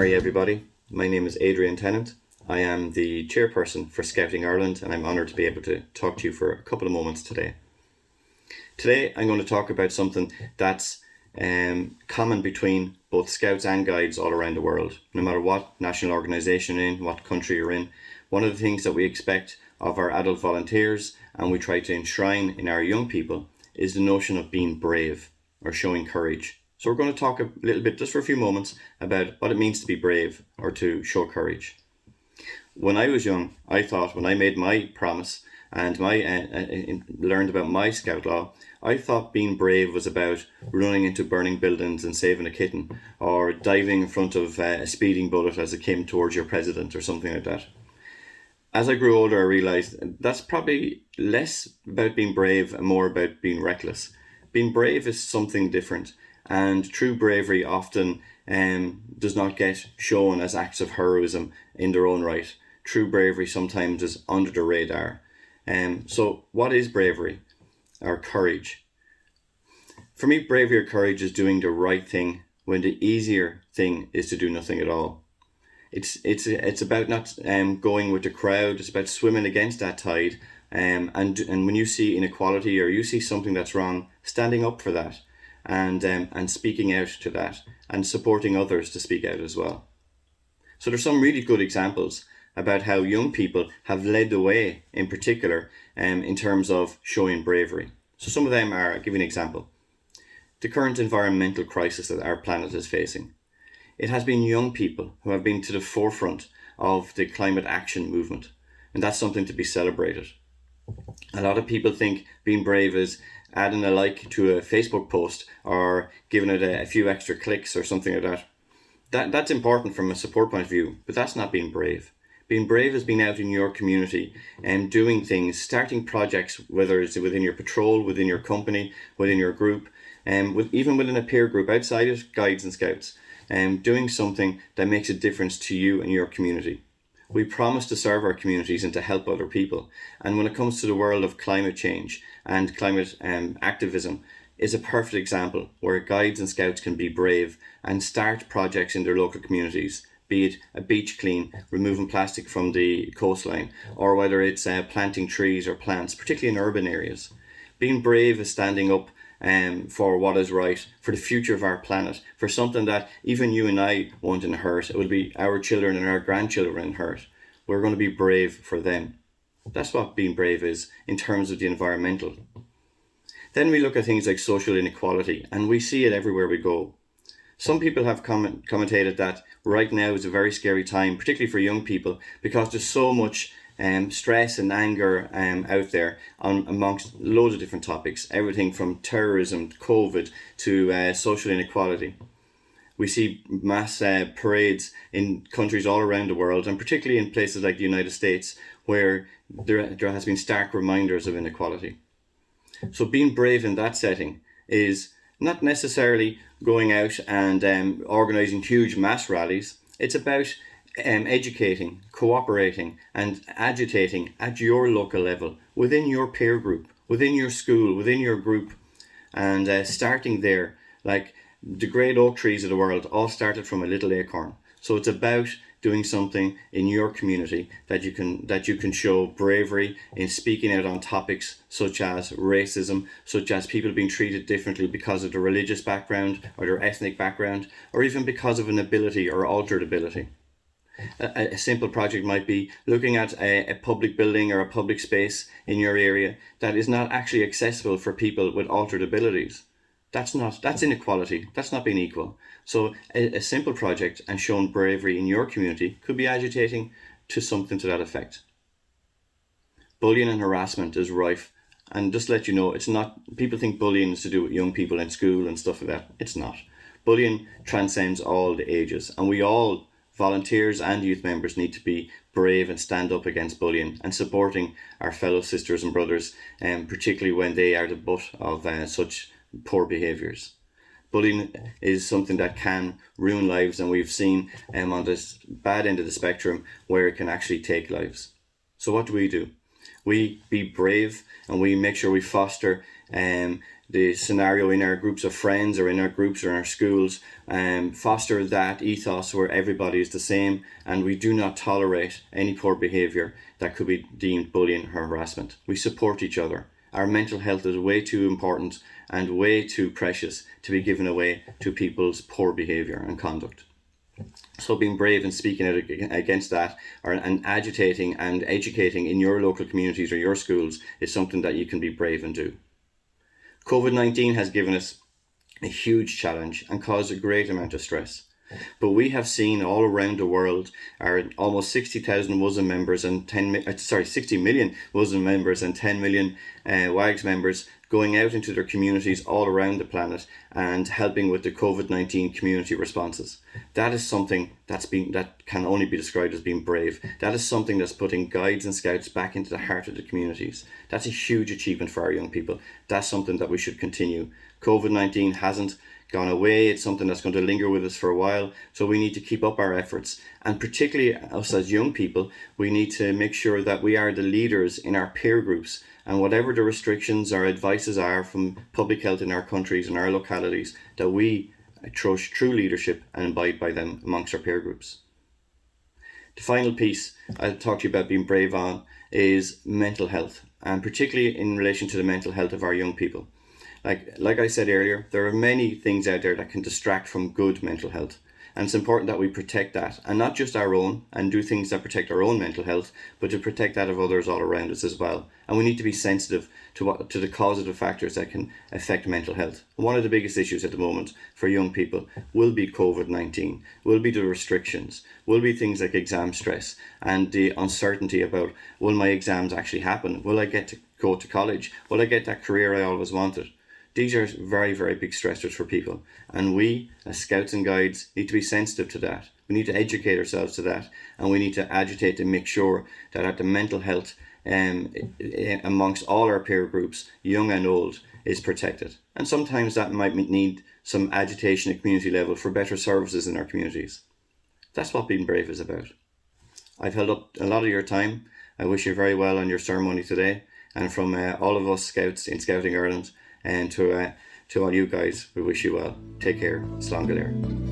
Hi everybody, my name is Adrian Tennant. I am the chairperson for Scouting Ireland and I'm honoured to be able to talk to you for a couple of moments today. Today I'm going to talk about something that's common between both Scouts and Guides all around the world. No matter what national organisation you're in, what country you're in, one of the things that we expect of our adult volunteers and we try to enshrine in our young people is the notion of being brave or showing courage. So we're going to talk a little bit, just for a few moments, about what it means to be brave or to show courage. When I was young, I thought, when I made my promise and learned about my Scout law, I thought being brave was about running into burning buildings and saving a kitten, or diving in front of a speeding bullet as it came towards your president or something like that. As I grew older, I realised that's probably less about being brave and more about being reckless. Being brave is something different. And true bravery often does not get shown as acts of heroism in their own right. True bravery sometimes is under the radar. So what is bravery or courage? For me, bravery or courage is doing the right thing when the easier thing is to do nothing at all. It's about not going with the crowd. It's about swimming against that tide. And when you see inequality or you see something that's wrong, standing up for that. And speaking out to that and supporting others to speak out as well. So there's some really good examples about how young people have led the way in particular in terms of showing bravery. So some of them are, I'll give you an example. The current environmental crisis that our planet is facing. It has been young people who have been to the forefront of the climate action movement, and that's something to be celebrated. A lot of people think being brave is adding a like to a Facebook post or giving it a few extra clicks or something like that. That's important from a support point of view, but that's not being brave. Being brave is being out in your community and doing things, starting projects, whether it's within your patrol, within your company, within your group, even within a peer group outside of Guides and Scouts, doing something that makes a difference to you and your community. We promise to serve our communities and to help other people. And when it comes to the world of climate change and climate activism, is a perfect example where Guides and Scouts can be brave and start projects in their local communities, be it a beach clean, removing plastic from the coastline, or whether it's planting trees or plants, particularly in urban areas. Being brave is standing up for what is right, for the future of our planet, for something that even you and I won't inherit. It will be our children and our grandchildren inherit. We're going to be brave for them. That's what being brave is in terms of the environmental. Then we look at things like social inequality, and we see it everywhere we go. Some people have commentated that right now is a very scary time, particularly for young people, because there's so much stress and anger out there amongst loads of different topics, everything from terrorism, COVID to social inequality. We see mass parades in countries all around the world, and particularly in places like the United States, where there has been stark reminders of inequality. So being brave in that setting is not necessarily going out and organising huge mass rallies. It's about educating, cooperating and agitating at your local level, within your peer group, within your school, within your group, and starting there. Like the great oak trees of the world all started from a little acorn. So it's about doing something in your community that you can show bravery in speaking out on topics such as racism, such as people being treated differently because of their religious background or their ethnic background, or even because of an ability or altered ability. A simple project might be looking at a public building or a public space in your area that is not actually accessible for people with altered abilities. That's inequality. That's not being equal. So a simple project and showing bravery in your community could be agitating to something to that effect. Bullying and harassment is rife. And just to let you know, it's not, people think bullying is to do with young people in school and stuff like that. It's not. Bullying transcends all the ages, and we all, volunteers and youth members, need to be brave and stand up against bullying and supporting our fellow sisters and brothers, particularly when they are the butt of such poor behaviours. Bullying is something that can ruin lives, and we've seen on this bad end of the spectrum where it can actually take lives. So what do? We be brave and we make sure we foster the scenario in our groups of friends or in our groups or in our schools, foster that ethos where everybody is the same and we do not tolerate any poor behaviour that could be deemed bullying or harassment. We support each other. Our mental health is way too important and way too precious to be given away to people's poor behaviour and conduct. So being brave and speaking out against that and agitating and educating in your local communities or your schools is something that you can be brave and do. COVID-19 has given us a huge challenge and caused a great amount of stress. But we have seen all around the world our almost 60,000 Muslim members and 60 million Muslim members and 10 million WAGS members going out into their communities all around the planet and helping with the COVID-19 community responses. That is something that can only be described as being brave. That is something that's putting guides and scouts back into the heart of the communities. That's a huge achievement for our young people. That's something that we should continue. COVID-19 hasn't gone away. It's something that's going to linger with us for a while. So we need to keep up our efforts. And particularly us as young people, we need to make sure that we are the leaders in our peer groups. And whatever the restrictions or advices are from public health in our countries and our localities, that we trust true leadership and abide by them amongst our peer groups. The final piece I'll talk to you about being brave on is mental health, and particularly in relation to the mental health of our young people. Like I said earlier, there are many things out there that can distract from good mental health. And it's important that we protect that, and not just our own, and do things that protect our own mental health, but to protect that of others all around us as well. And we need to be sensitive to the causative factors that can affect mental health. One of the biggest issues at the moment for young people will be COVID-19, will be the restrictions, will be things like exam stress and the uncertainty about, will my exams actually happen? Will I get to go to college? Will I get that career I always wanted? These are very, very big stressors for people. And we, as scouts and guides, need to be sensitive to that. We need to educate ourselves to that. And we need to agitate to make sure that the mental health amongst all our peer groups, young and old, is protected. And sometimes that might need some agitation at community level for better services in our communities. That's what being brave is about. I've held up a lot of your time. I wish you very well on your ceremony today. And from all of us scouts in Scouting Ireland, and to all you guys, we wish you well. Take care. Slán go léir.